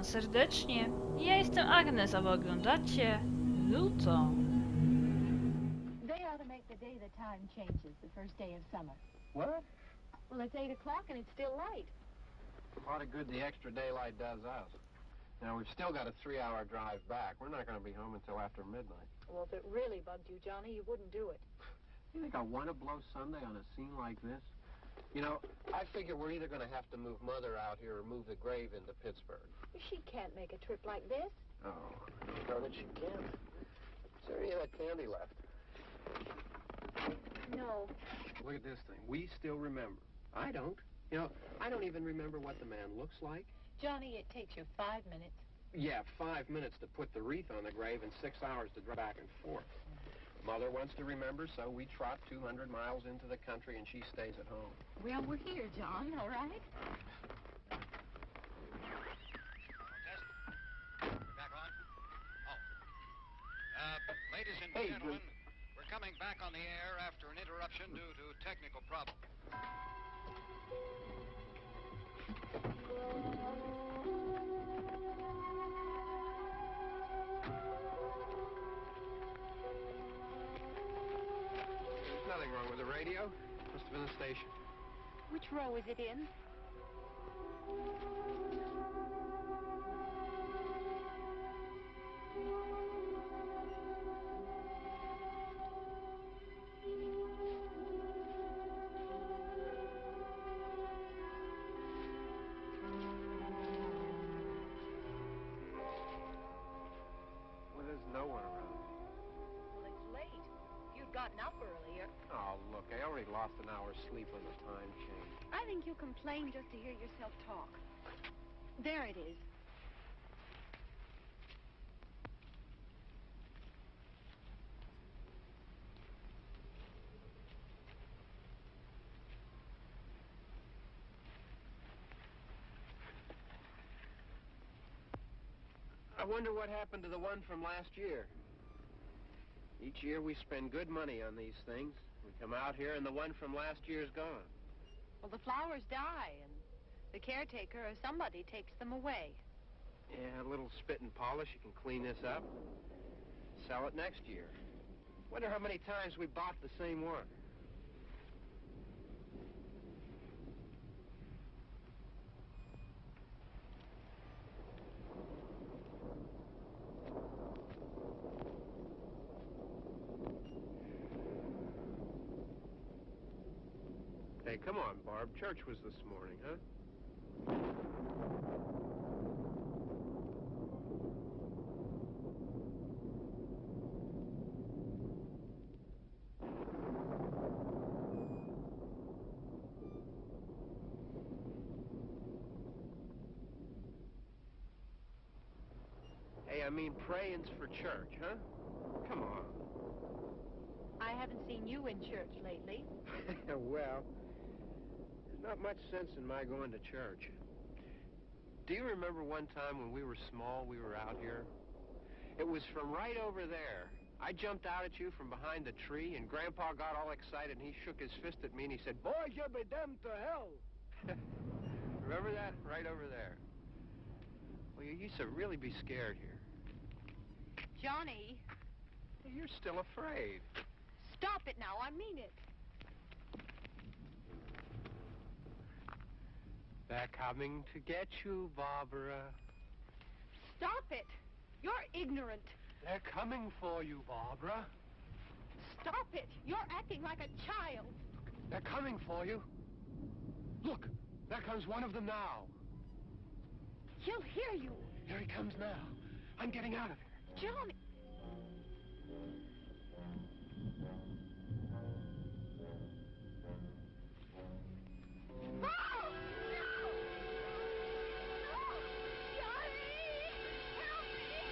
serdecznie. Ja jestem Agnes, a wy oglądacie Luto. They ought to make the day the time changes, the first day of summer. What? Well, it's 8 o'clock and it's still light. A lot of good the extra daylight does us. Now, we've still got a 3-hour drive back. We're not going to be home until after midnight. Well, if it really bugged you, Johnny, you wouldn't do it. You think I want to blow Sunday on a scene like this? You know, I figure we're either going to have to move Mother out here or move the grave into Pittsburgh. She can't make a trip like this. Oh, darn it, she can't. Is there any of that candy left? No. Look at this thing. We still remember. I don't. You know, I don't even remember what the man looks like. Johnny, it takes you 5 minutes. Yeah, 5 minutes to put the wreath on the grave and 6 hours to drive back and forth. Mother wants to remember, so we trot 200 miles into the country and she stays at home. Well, we're here, John, all right? Test. We're back on? Oh. Ladies and Hey, gentlemen, we're coming back on the air after an interruption due to technical problems. There's nothing wrong with the radio. Must have been the station. Which row is it in? Well, there's no one around. Well, it's late. If you'd gotten up earlier. Oh, look, I already lost an hour's sleep on the time change. I think you complain just to hear yourself talk. There it is. I wonder what happened to the one from last year. Each year we spend good money on these things. We come out here and the one from last year's gone. Well, the flowers die, and the caretaker or somebody takes them away. Yeah, a little spit and polish. You can clean this up. Sell it next year. Wonder how many times we bought the same one. Hey, come on, Barb. Church was this morning, huh? Hey, I mean praying's for church, huh? Come on. I haven't seen you in church lately. Well, there's not much sense in my going to church. Do you remember one time when we were small, we were out here? It was from right over there. I jumped out at you from behind the tree, and Grandpa got all excited, and he shook his fist at me, and he said, "Boys, you'll be damned to hell." Remember that? Right over there. Well, you used to really be scared here. Johnny, You're still afraid. stop it now. I mean it. They're coming to get you, Barbara. Stop it. You're ignorant. They're coming for you, Barbara. Stop it. You're acting like a child. They're coming for you. Look, there comes one of them now. He'll hear you. Here he comes now. I'm getting out of here. Johnny. Oh! No! No! Johnny! Help me!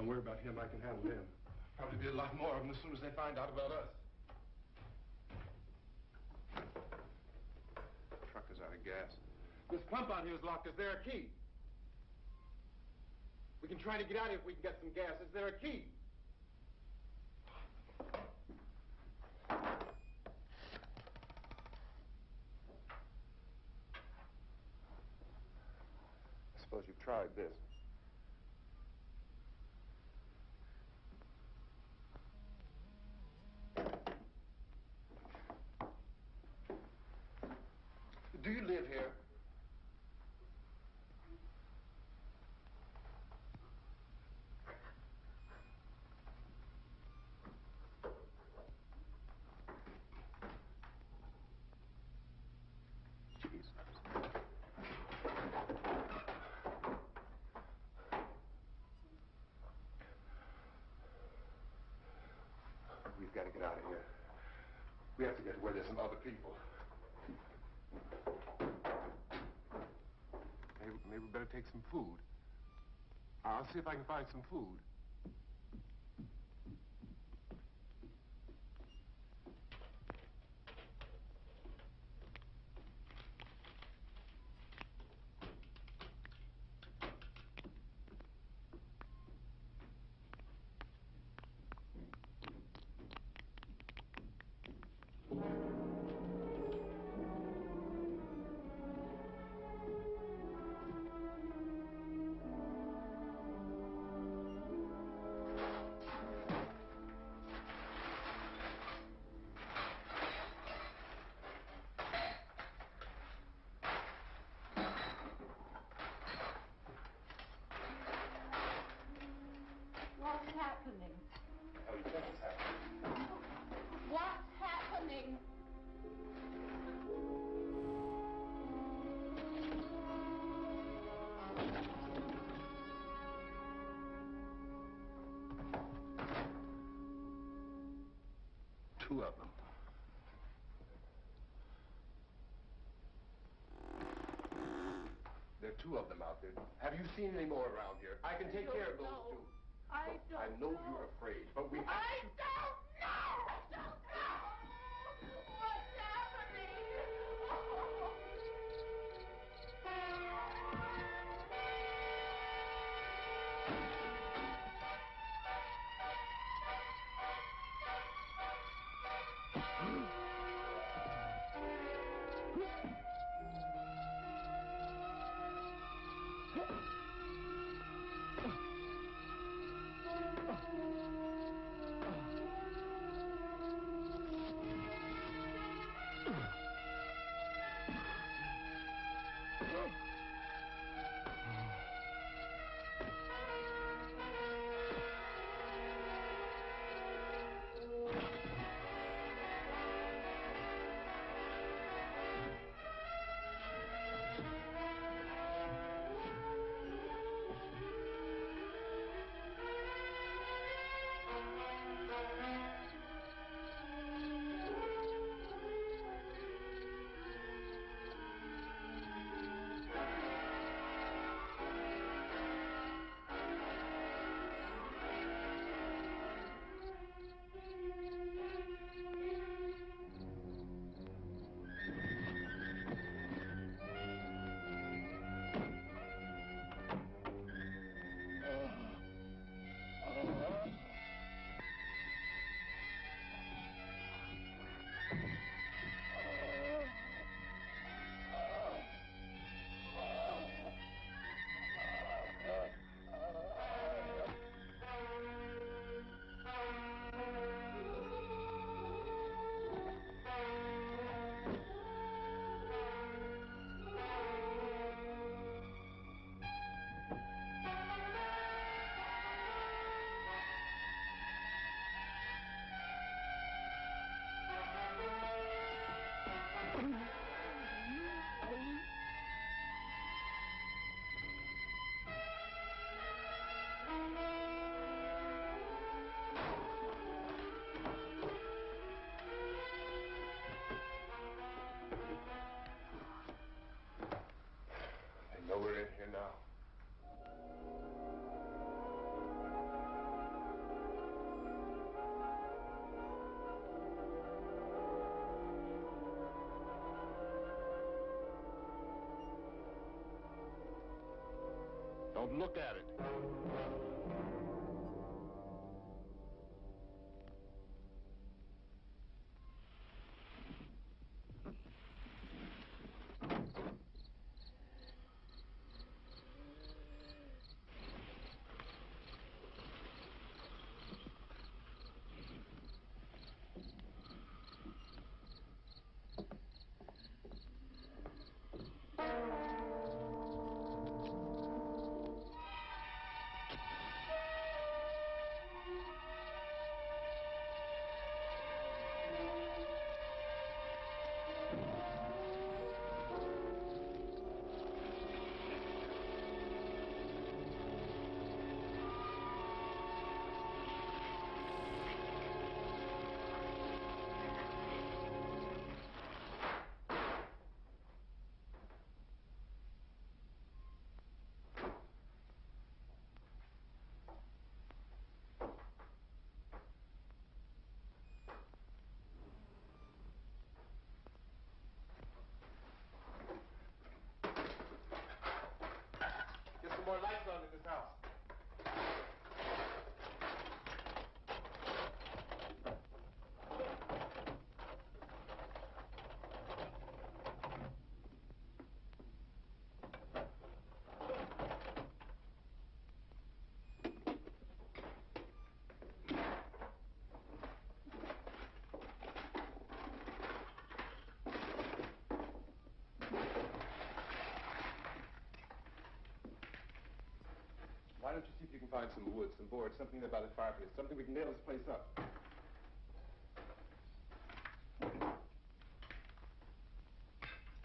Don't worry about him. I can handle him. Probably be a lot more of them as soon as they find out about us. Truck is out of gas. This pump out here is locked. Is there a key? We can try to get out here if we can get some gas. Is there a key? I suppose you've tried this. Do you live here? Jesus. We've got to get out of here. We have to get to where there's some other people. Maybe we better take some food. I'll see if I can find some food. What's happening? How do you think it's happening? What's happening? Two of them. There are two of them out there. Have you seen any more around here? I can take care of those two. I don't I know you're afraid, but we have I to. don't know! I don't know! What's happening? Don't look at it. Get some more lights on in this house. Why don't you see if you can find some wood, some board, something there by the fireplace, something we can nail this place up.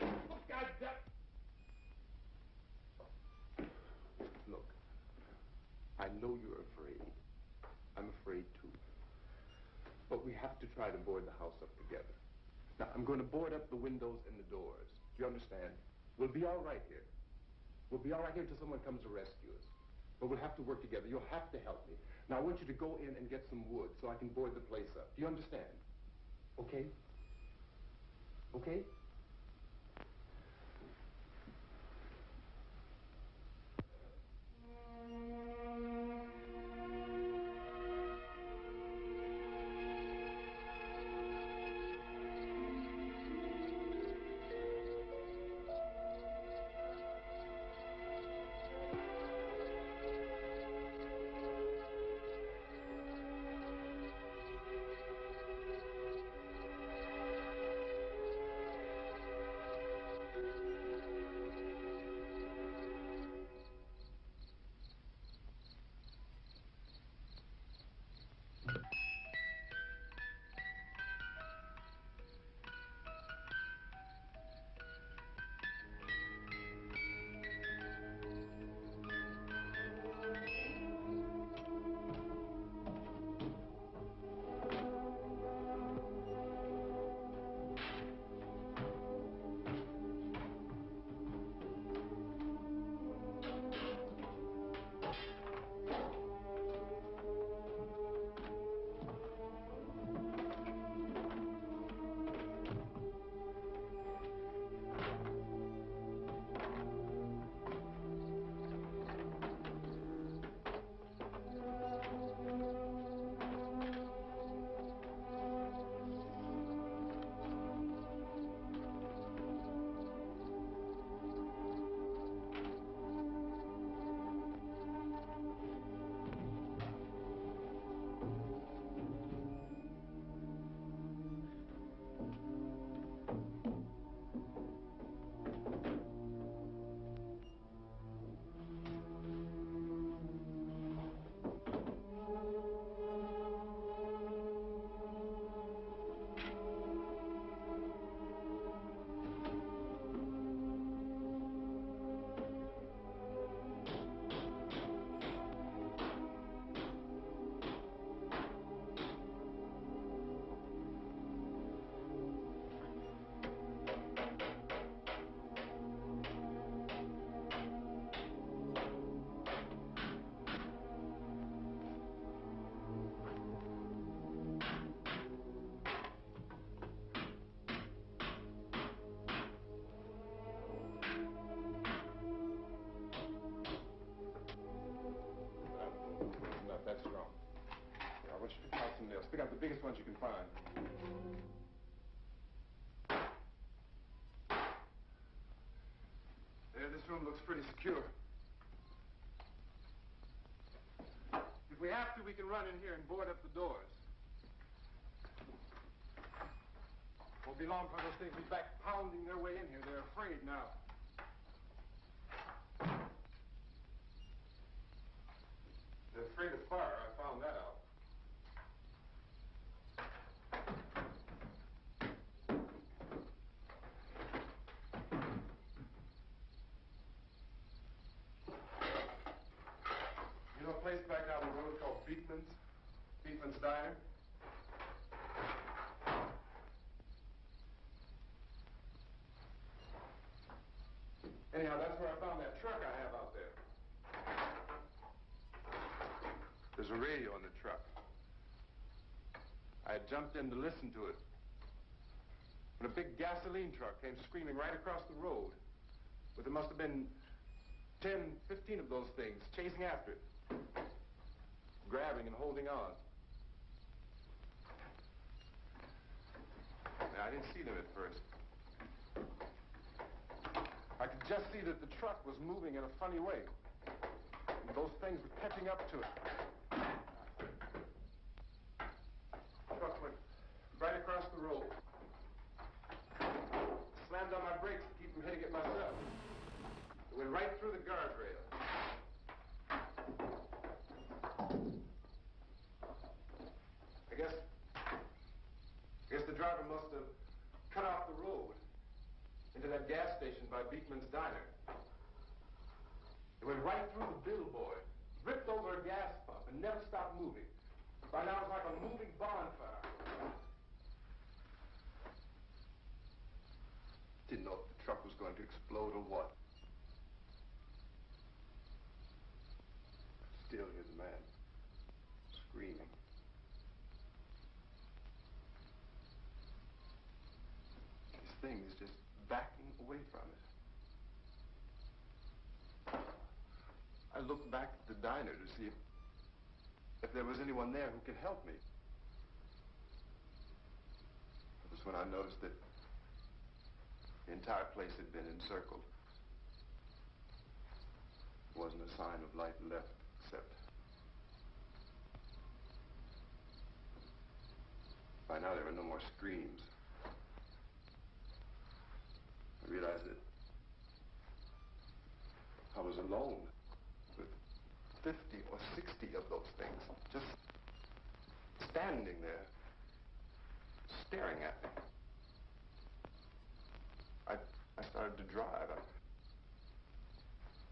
Look, goddamn! Look, I know you're afraid. I'm afraid too. But we have to try to board the house up together. Now, I'm going to board up the windows and the doors. Do you understand? We'll be all right here. We'll be all right here until someone comes to rescue us. But we'll have to work together. You'll have to help me. Now, I want you to go in and get some wood so I can board the place up. Do you understand? Okay? Okay? Pick out the biggest ones you can find. There, this room looks pretty secure. If we have to, we can run in here and board up the doors. Won't be long before those things will be back pounding their way in here. They're afraid now. They're afraid of fire. I found that out. You know a place back down the road called Beekman's Diner? Anyhow, that's where I found that truck I have out there. There's a radio in the truck. I had jumped in to listen to it when a big gasoline truck came screaming right across the road. But there must have been 10, 15 of those things chasing after it, grabbing and holding on. Now, I didn't see them at first. I could just see that the truck was moving in a funny way. And those things were catching up to it. The truck went right across the road. Slammed on my brakes to keep from hitting it myself. It went right through the guardrail. I guess the driver must have cut off the road into that gas station by Beekman's Diner. It went right through the billboard, ripped over a gas pump, and never stopped moving. By now, it's like a moving bonfire. Didn't know if the truck was going to explode or what. Still hear the man screaming. This thing is just backing away from it. I looked back at the diner to see if there was anyone there who could help me. It was when I noticed that the entire place had been encircled. There wasn't a sign of light left, except by now there were no more screams. I realized that I was alone with 50 or 60 of those things, just standing there, staring at me. I started to drive. I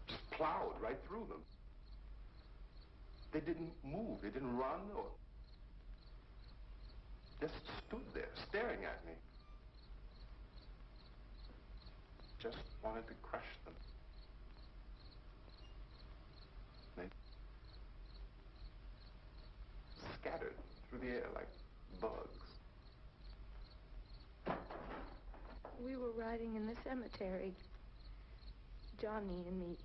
just plowed right through them. They didn't move. They didn't run or just stood there, staring at me. Just wanted to crush them. They scattered through the air like bugs. We were riding in the cemetery, Johnny and me.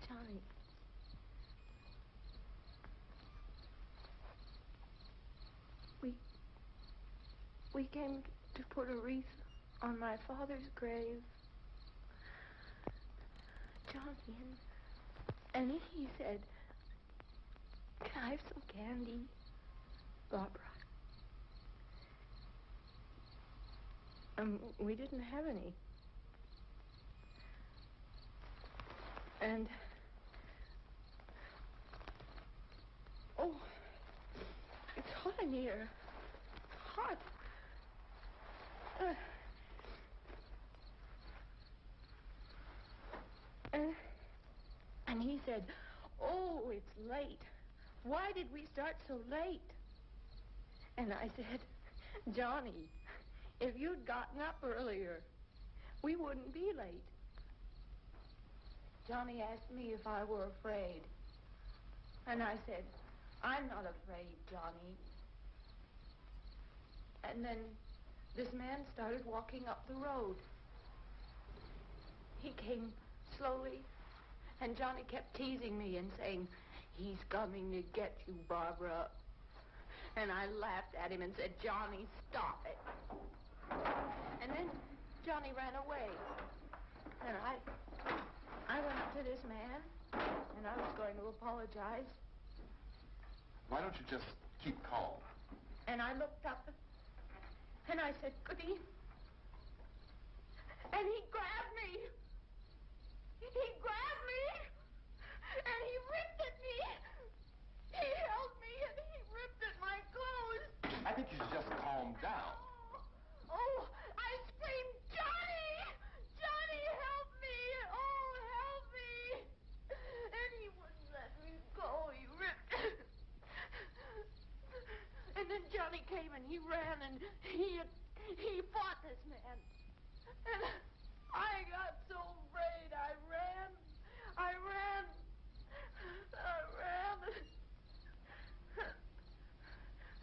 Johnny. We came to put a wreath on my father's grave. Johnny, and he said, "Can I have some candy, Barbara?" We didn't have any. And, oh, it's hot in here. Hot. And he said, "Oh, it's late. Why did we start so late?" And I said, "Johnny, if you'd gotten up earlier, we wouldn't be late." Johnny asked me if I were afraid. And I said, "I'm not afraid, Johnny." And then this man started walking up the road. He came slowly, and Johnny kept teasing me and saying, "He's coming to get you, Barbara." And I laughed at him and said, Johnny, stop it. And then Johnny ran away. And I went up to this man, and I was going to apologize. Why don't you just keep calm? And I looked up, and I said, Goody. And he grabbed me. He grabbed me, and he ripped at me. He held me, and he ripped at my clothes. I think you should just calm down. Oh, I screamed, Johnny! Johnny, help me! Oh, help me! And he wouldn't let me go. He ripped. And then Johnny came and he ran and he fought this man. And I got so afraid. I ran.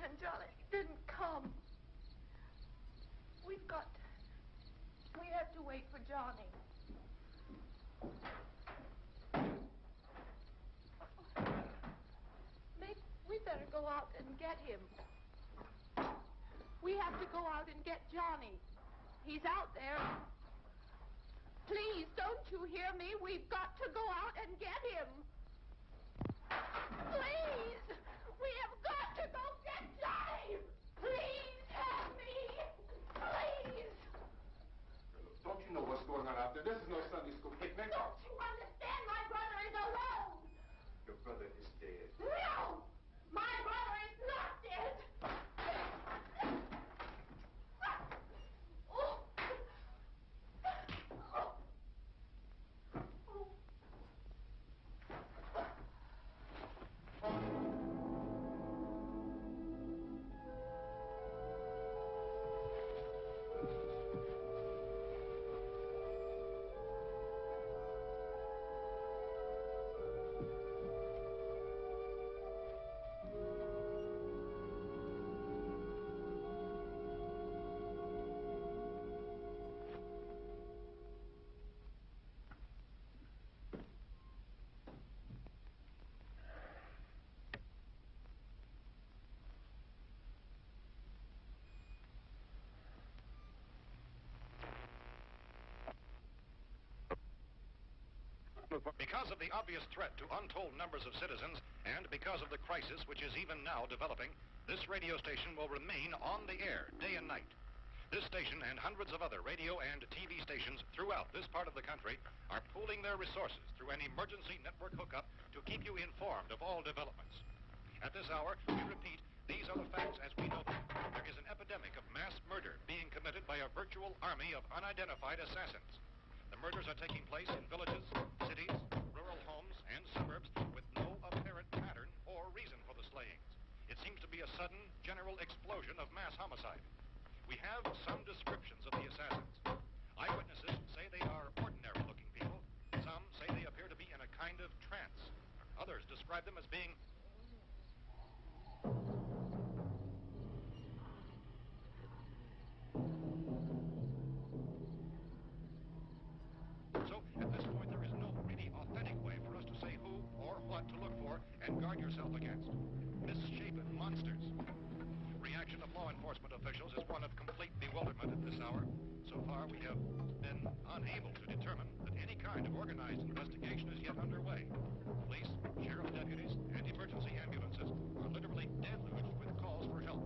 And Johnny didn't come. We have to wait for Johnny. Maybe we better go out and get him. We have to go out and get Johnny. He's out there. Please, don't you hear me? We've got to go out and get him. Please! We have got to go get Johnny! Please help me! Please! Don't you know what's going on out there? This is no Sunday school picnic. Don't you understand? My brother is alone! Your brother is dead. No! My brother is not dead! Because of the obvious threat to untold numbers of citizens, and because of the crisis which is even now developing, this radio station will remain on the air day and night. This station and hundreds of other radio and TV stations throughout this part of the country are pooling their resources through an emergency network hookup to keep you informed of all developments. At this hour, we repeat, these are the facts as we know them. There is an epidemic of mass murder being committed by a virtual army of unidentified assassins. The murders are taking place in villages, cities, rural homes, and suburbs with no apparent pattern or reason for the slayings. It seems to be a sudden, general explosion of mass homicide. We have some descriptions of the assassins. Eyewitnesses say they are ordinary-looking people. Some say they appear to be in a kind of trance. Others describe them as being at this point, there is no really authentic way for us to say who or what to look for and guard yourself against. Misshapen monsters. Reaction of law enforcement officials is one of complete bewilderment at this hour. So far, we have been unable to determine that any kind of organized investigation is yet underway. Police, sheriff deputies, and emergency ambulances are literally deluged with calls for help.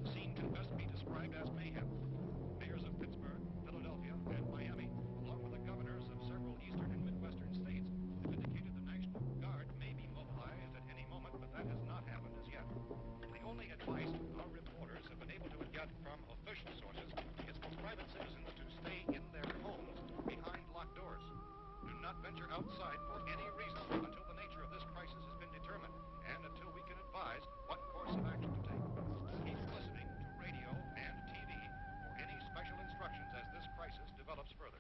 The scene can best be described as mayhem. Mayors of Pittsburgh, Philadelphia, and Miami, along with the governors of several eastern and midwestern states, have indicated the National Guard may be mobilized at any moment, but that has not happened as yet. The only advice our reporters have been able to get from official sources is for private citizens to stay in their homes behind locked doors. Do not venture outside for any reason until the nature of this crisis has been determined and until we can advise what course of action to take. Keep listening to radio and TV for any special instructions as this crisis develops further.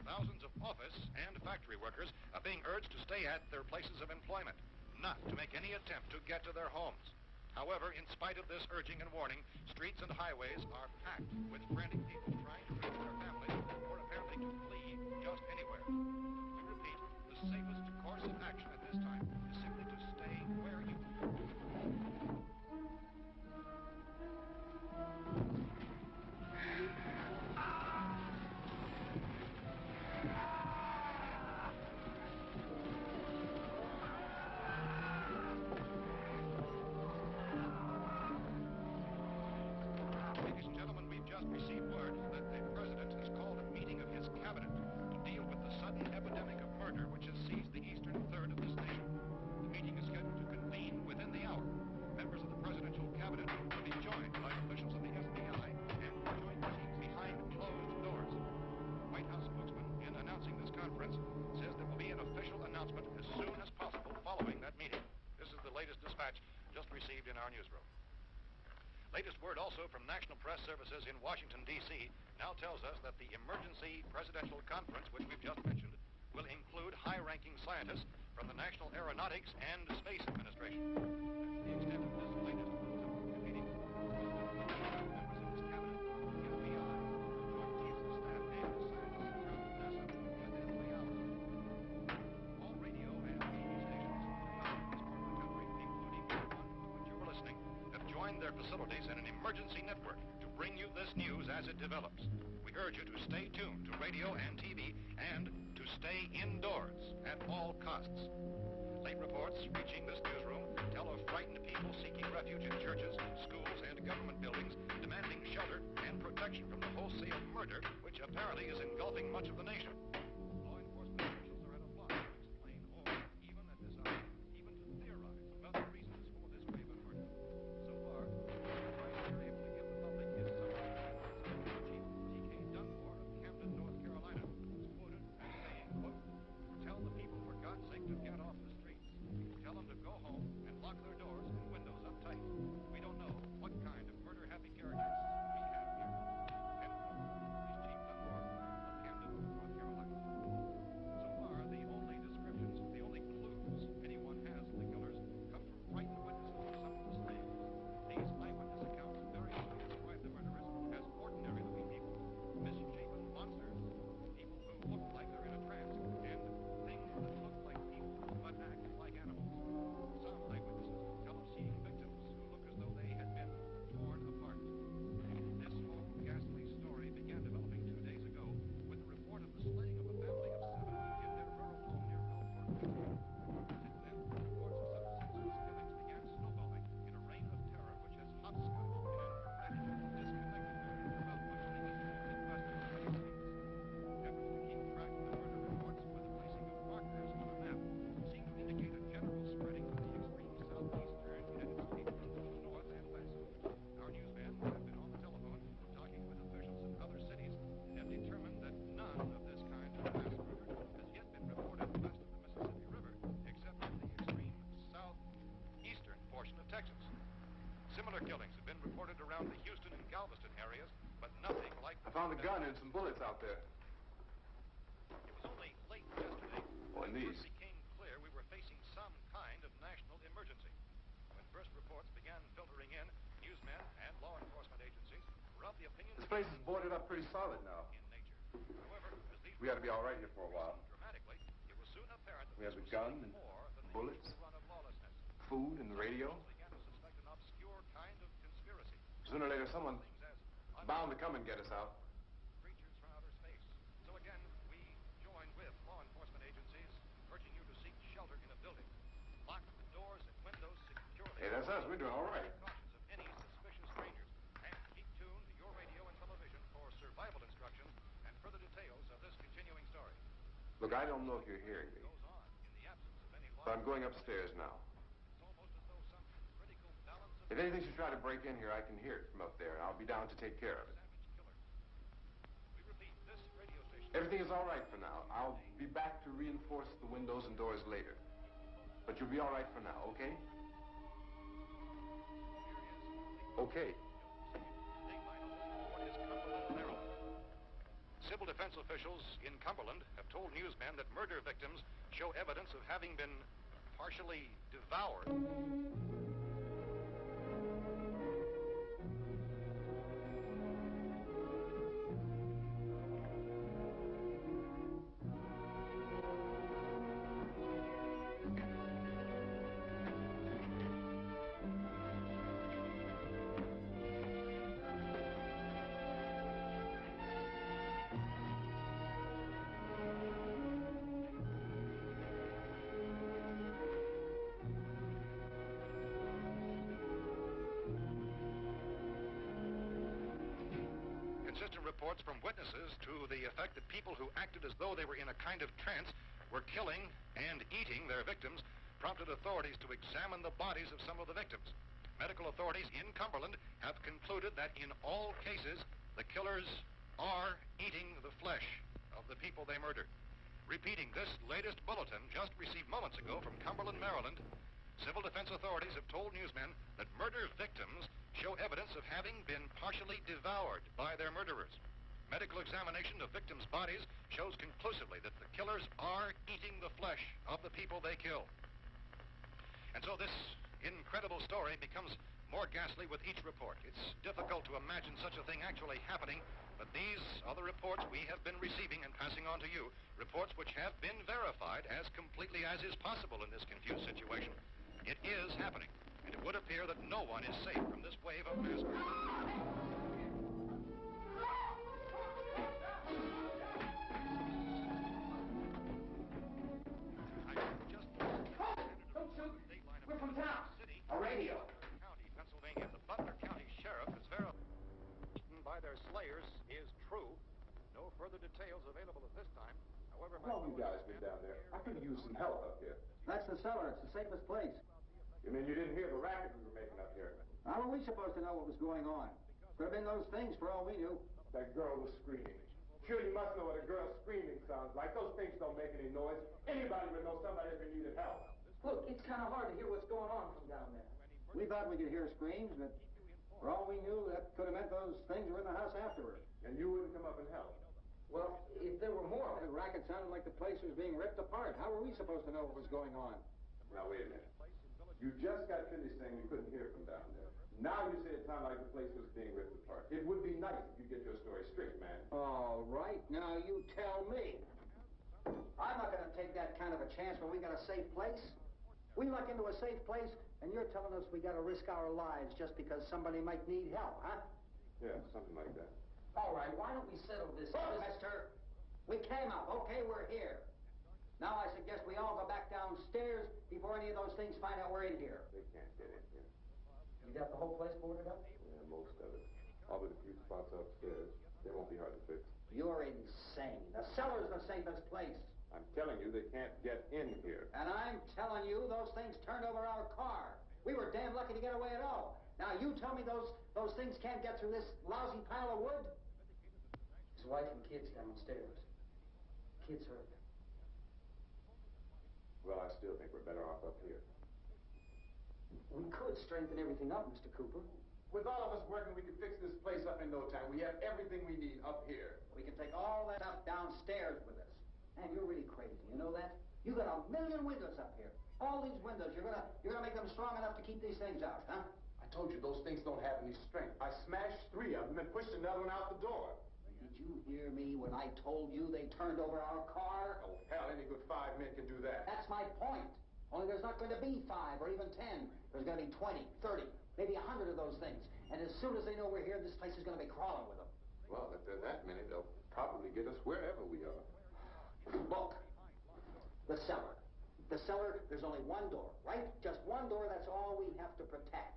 Thousands of office and factory workers are being urged to stay at their places of employment, not to make any attempt to get to their homes. However, in spite of this urging and warning, streets and highways are packed with frantic people trying to reach their families or apparently to flee just anywhere. We repeat, the safest course of action at this time is simply to stay where you are. Latest word also from National Press Services in Washington, D.C. now tells us that the emergency presidential conference, which we've just mentioned, will include high-ranking scientists from the National Aeronautics and Space Administration. That's the extent of this latest bulletin meeting. Members of this cabinet, the FBI, Joint Chiefs of Staff, and scientists from NASA within 3 hours. All radio and TV stations throughout this part of the country, including the one to which you were listening, have joined their facilities in an emergency network to bring you this news as it develops. We urge you to stay tuned to radio and TV and to stay indoors at all costs. Late reports reaching this newsroom tell of frightened people seeking refuge in churches, schools, and government buildings, demanding shelter and protection from the wholesale murder which apparently is engulfing much of the nation. Law enforcement officials are at a loss to explain or, even at this hour, even to theorize about the reasons for this wave of murder. So far, the advice we're able to give the public is somewhat Chief T.K. Dunmore of Camden, North Carolina, is quoted as saying, quote, "Tell the people for God's sake to get off the streets. Tell them to go home and lock their doors and windows up tight. We don't know what kind of murder-happy characters we have here." End quote. Police Chief Dunmore of Camden, North Carolina. So far, the only descriptions, the only clues anyone has of the killers come from frightened witnesses of some of the slayings. These eyewitness accounts very soon describe the murderers as ordinary-looking people, misshapen monsters, people who look like they're in a trance, and things that look like people but act like animals. Some eyewitnesses tell of seeing victims who look as though they had been torn apart. This whole ghastly story began developing 2 days ago with the report of the slaying of a family of 7 in their rural home near Gulfport, Michigan. Since then, reports of such senseless killings began snowballing in a reign of terror which has hopscotched in an erratic, disconnected manner about much of the eastern and midwestern United States. Efforts to keep track of the murder reports with the placing of markers on a map seem to indicate a general spreading of the extreme southeastern United States to the north and west. Our newsmen have been on the telephone talking with officials in other cities and have determined that none of this kind of mass murder has yet been reported west of the Mississippi River, except for the extreme southeastern portion of Texas. Similar killings have been reported around the Houston and Galveston areas, but nothing like... I found a gun and some bullets out there. It was only late yesterday What, when it these? first became clear we were facing some kind of national emergency. When first reports began filtering in, newsmen and law enforcement agencies were of the opinion This that place is boarded up pretty solid now. in nature. However, as these We ought to be all right here for a while. dramatically, it was soon apparent that We have this the was gun something and more than the bullets. usual run of lawlessness. Food and the radio. Officials began to suspect an obscure kind of conspiracy. Sooner or later, someone Things as bound to come and get us out. creatures from outer space. So again, we join with law enforcement agencies, urging you to seek shelter in a building. Lock the doors and windows securely. Hey, that's us. We're doing all right. Cautious of any suspicious strangers. And keep tuned to your radio and television for survival instructions and further details of this continuing story. Look, I don't know if you're hearing me, Goes on in the absence of any law. but I'm going upstairs now. It's almost as though some critical balance of If anything should try to break in here, I can hear it from up there, and I'll be down to take care of it. savage killer. We repeat, this radio station... Everything is all right for now. I'll be back to reinforce the windows and doors later. But you'll be all right for now, okay? Okay. Civil defense officials in Cumberland have told newsmen that murder victims show evidence of having been partially devoured. Consistent reports from witnesses to the effect that people who acted as though they were in a kind of trance were killing and eating their victims prompted authorities to examine the bodies of some of the victims. Medical authorities in Cumberland have concluded that in all cases, the killers are eating the flesh of the people they murdered. Repeating this latest bulletin just received moments ago from Cumberland, Maryland, civil defense authorities have told newsmen that murder victims show evidence of having been partially devoured by their murderers. Medical examination of victims' bodies shows conclusively that the killers are eating the flesh of the people they kill. And so this incredible story becomes more ghastly with each report. It's difficult to imagine such a thing actually happening, but these are the reports we have been receiving and passing on to you, reports which have been verified as completely as is possible in this confused situation. It is happening, and it would appear that no one is safe from this wave of mass murder. We're from town. A radio. County, Pennsylvania. The Butler County Sheriff is verified by their slayers is true. No further details available at this time. However, How long you guys been down there? I could use some help up here. That's the cellar. It's the safest place. You mean you didn't hear the racket we were making up here? How are we supposed to know what was going on? Could have been those things for all we knew. That girl was screaming. Sure, you must know what a girl screaming sounds like. Those things don't make any noise. Anybody would know somebody ever needed help. Look, it's kind of hard to hear what's going on from down there. We thought we could hear screams, but for all we knew, that could have meant those things were in the house afterward. And you wouldn't come up and help? Well, if there were more, the racket sounded like the place was being ripped apart. How were we supposed to know what was going on? Now, wait a minute. You just got finished saying you couldn't hear from down there. Now you say it sounded like the place was being ripped apart. It would be nice if you get your story straight, man. All right, now you tell me. I'm not going to take that kind of a chance when we got a safe place. We luck into a safe place, and you're telling us we got to risk our lives just because somebody might need help, huh? Yeah, something like that. All right, why don't we settle this? Look, mister, we came up. Okay, we're here. Now I suggest we all go back downstairs before any of those things find out we're in here. They can't get in here. You got the whole place boarded up? Yeah, most of it. All but a few spots upstairs. They won't be hard to fix. You're insane. The cellar's the safest place. I'm telling you, they can't get in here. And I'm telling you, those things turned over our car. We were damn lucky to get away at all. Now, you tell me those things can't get through this lousy pile of wood? His wife and kids downstairs. Kids hurt. Well, I still think we're better off up here. We could strengthen everything up, Mr. Cooper. With all of us working, we could fix this place up in no time. We have everything we need up here. We can take all that stuff downstairs with us. Man, you're really crazy, you know that? You got 1,000,000 windows up here. All these windows, you're gonna make them strong enough to keep these things out, huh? I told you those things don't have any strength. I smashed 3 of them and pushed another one out the door. Did you hear me when I told you they turned over our car? Oh, hell, any good 5 men can do that. That's my point. Only there's not going to be 5 or even 10. There's going to be 20, 30, maybe 100 of those things. And as soon as they know we're here, this place is going to be crawling with them. Well, if there are that many, they'll probably get us wherever we are. Look, the cellar. The cellar, there's only one door, right? Just one door, that's all we have to protect.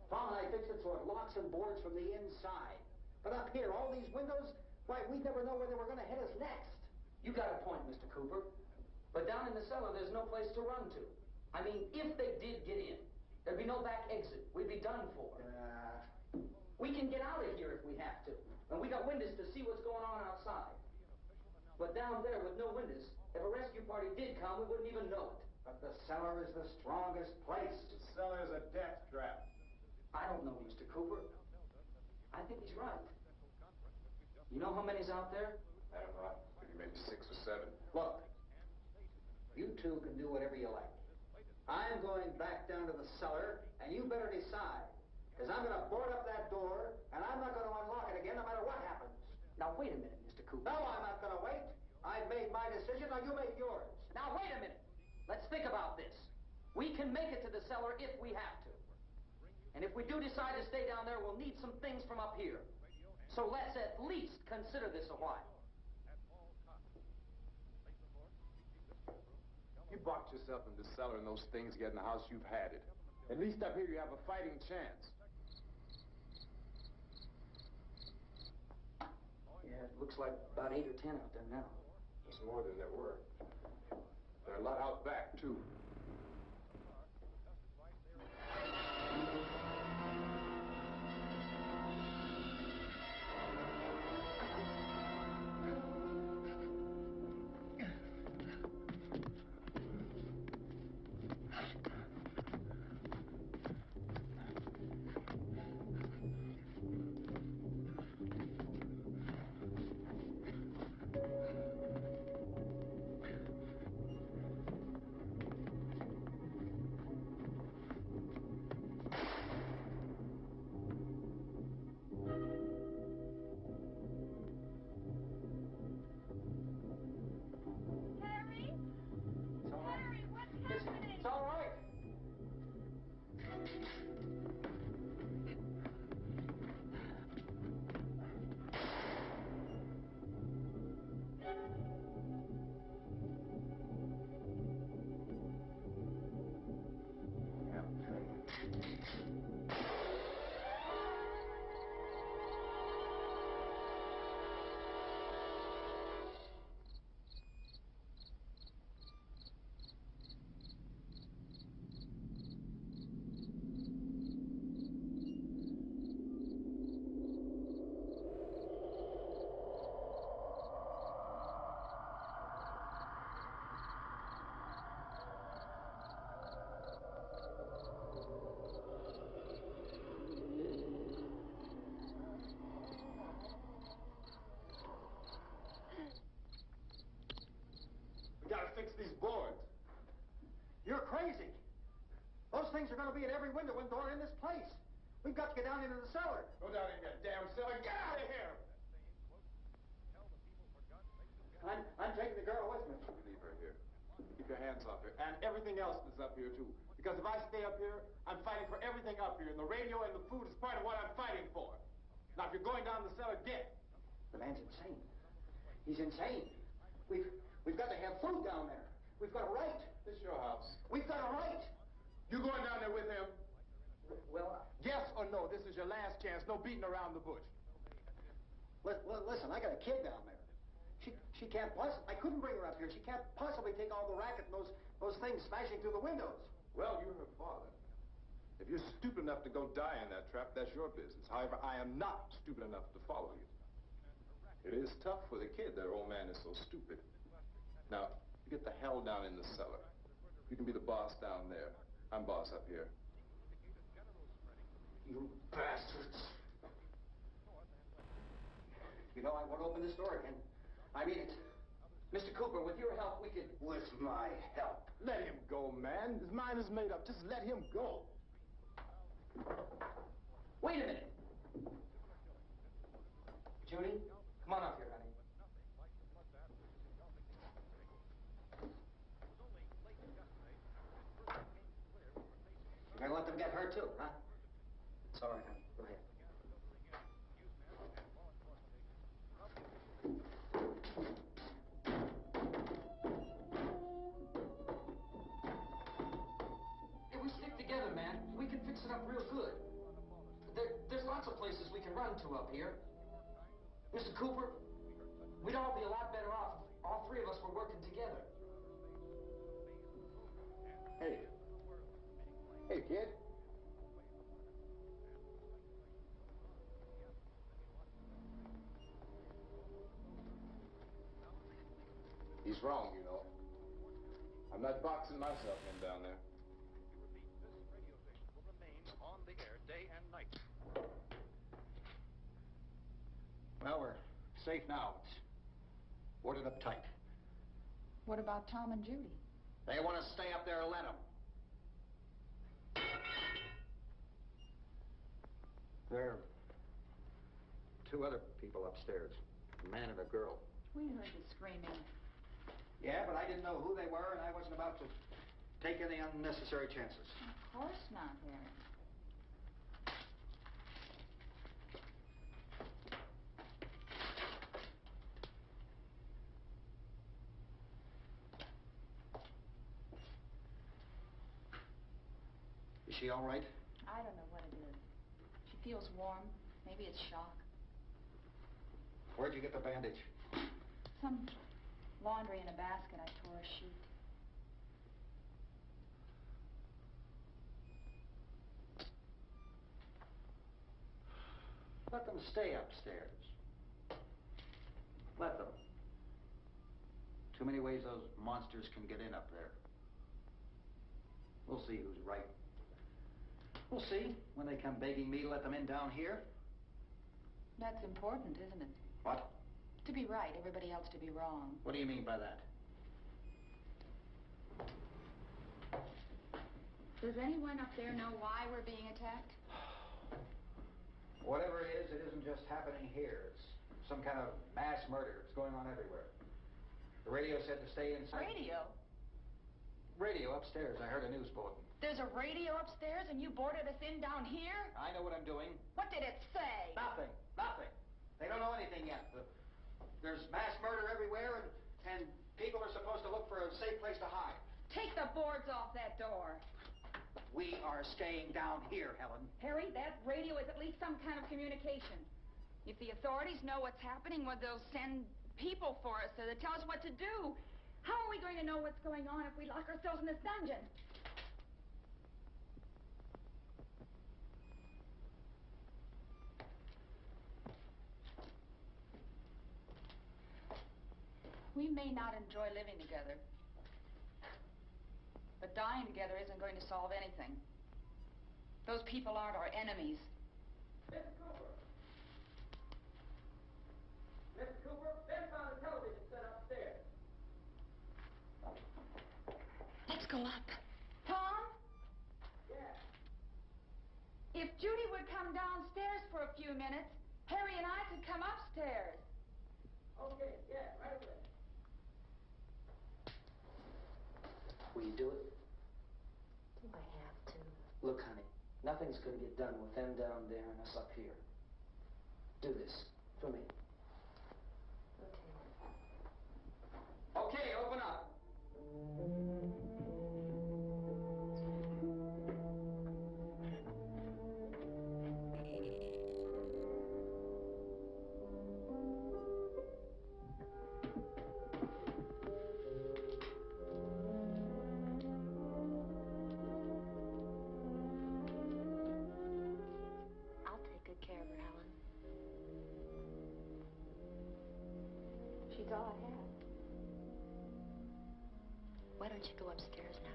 Tom and I fixed it so it locks and boards from the inside. But up here, all these windows, why, we never know where they were going to hit us next. You got a point, Mr. Cooper. But down in the cellar, there's no place to run to. I mean, if they did get in, there'd be no back exit. We'd be done for. We can get out of here if we have to. And we got windows to see what's going on outside. But down there with no windows, if a rescue party did come, we wouldn't even know it. But the cellar is the strongest place. The cellar is a death trap. I don't know, Mr. Cooper. I think he's right. You know how many's out there? I don't know. Maybe 6 or 7. Look, you two can do whatever you like. I'm going back down to the cellar, and you better decide. Because I'm going to board up that door, and I'm not going to unlock it again no matter what happens. Now, wait a minute, Mr. Cooper. No, I'm not going to wait. I've made my decision, now you make yours. Now, wait a minute. Let's think about this. We can make it to the cellar if we have to. And if we do decide to stay down there, we'll need some things from up here. So let's at least consider this a while. You boxed yourself in the cellar and those things get in the house, you've had it. At least up here you have a fighting chance. Yeah, it looks like about 8 or 10 out there now. There's more than there were. There are a lot out back, too. to be at every window and door in this place. We've got to get down into the cellar. Go down in that damn cellar. Get out of here! I'm taking the girl with me. You leave her here. Keep your hands off her. And everything else that's up here, too. Because if I stay up here, I'm fighting for everything up here. And the radio and the food is part of what I'm fighting for. Now, if you're going down the cellar, get. The man's insane. He's insane. We've got to have food down there. We've got a right. This is your house. We've got a right. You going down there with him? Well, Yes or no? This is your last chance. No beating around the bush. listen, I got a kid down there. She can't possibly, I couldn't bring her up here. She can't possibly take all the racket and those things smashing through the windows. Well, you're her father. If you're stupid enough to go die in that trap, that's your business. However, I am not stupid enough to follow you. It is tough for the kid that her old man is so stupid. Now, you get the hell down in the cellar. You can be the boss down there. I'm boss up here. You bastards. You know, I won't open this door again. I mean it. Mr. Cooper, with your help, we could... With my help? Let him go, man. His mind is made up. Just let him go. Wait a minute. Judy, come on up here, honey. You're gonna let them get hurt too, huh? It's all right, honey. Go ahead. If we stick together, man, we can fix it up real good. There's lots of places we can run to up here. Mr. Cooper, we'd all be a lot better off if all three of us were working together. Hey. Hey, kid. He's wrong, you know. I'm not boxing myself in down there. This radio station will remain on the air day and night. Well, we're safe now. It's boarded up tight. What about Tom and Judy? They want to stay up there, let them. There are two other people upstairs, a man and a girl. We heard the screaming. Yeah, but I didn't know who they were, and I wasn't about to take any unnecessary chances. Of course not, Harry. Is she all right? I don't know what it is. She feels warm. Maybe it's shock. Where'd you get the bandage? Some laundry in a basket. I tore a sheet. Let them stay upstairs. Let them. Too many ways those monsters can get in up there. We'll see who's right. We'll see when they come begging me to let them in down here. That's important, isn't it? What? To be right, everybody else to be wrong. What do you mean by that? Does anyone up there know why we're being attacked? Whatever it isn't just happening here. It's some kind of mass murder. It's going on everywhere. The radio said to stay inside. Radio? Radio upstairs. I heard a news bulletin. There's a radio upstairs and you boarded us in down here? I know what I'm doing. What did it say? Nothing. Nothing. They don't know anything yet. There's mass murder everywhere, and people are supposed to look for a safe place to hide. Take the boards off that door. We are staying down here, Helen. Harry, that radio is at least some kind of communication. If the authorities know what's happening, well, they'll send people for us to tell us what to do. How are we going to know what's going on if we lock ourselves in this dungeon? We may not enjoy living together, but dying together isn't going to solve anything. Those people aren't our enemies. Mr. Cooper! Mr. Cooper, Ben found a television set upstairs. Let's go up. Tom? Yeah. downstairs for a few minutes, Harry and I could come upstairs. Okay, yeah, right away. Will you do it? Do I have to? Look, honey, nothing's gonna get done with them down there and us up here. Do this for me. Okay, open up. I'll take good care of her, Helen. She's all I have. Why don't you go upstairs now?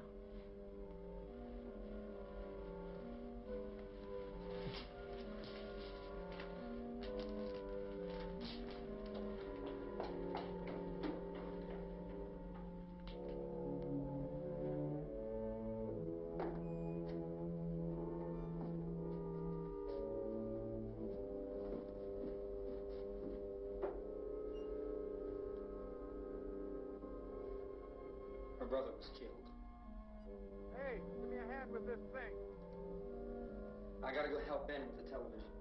Her brother was killed. Hey, give me a hand with this thing. I gotta go help Ben with the television.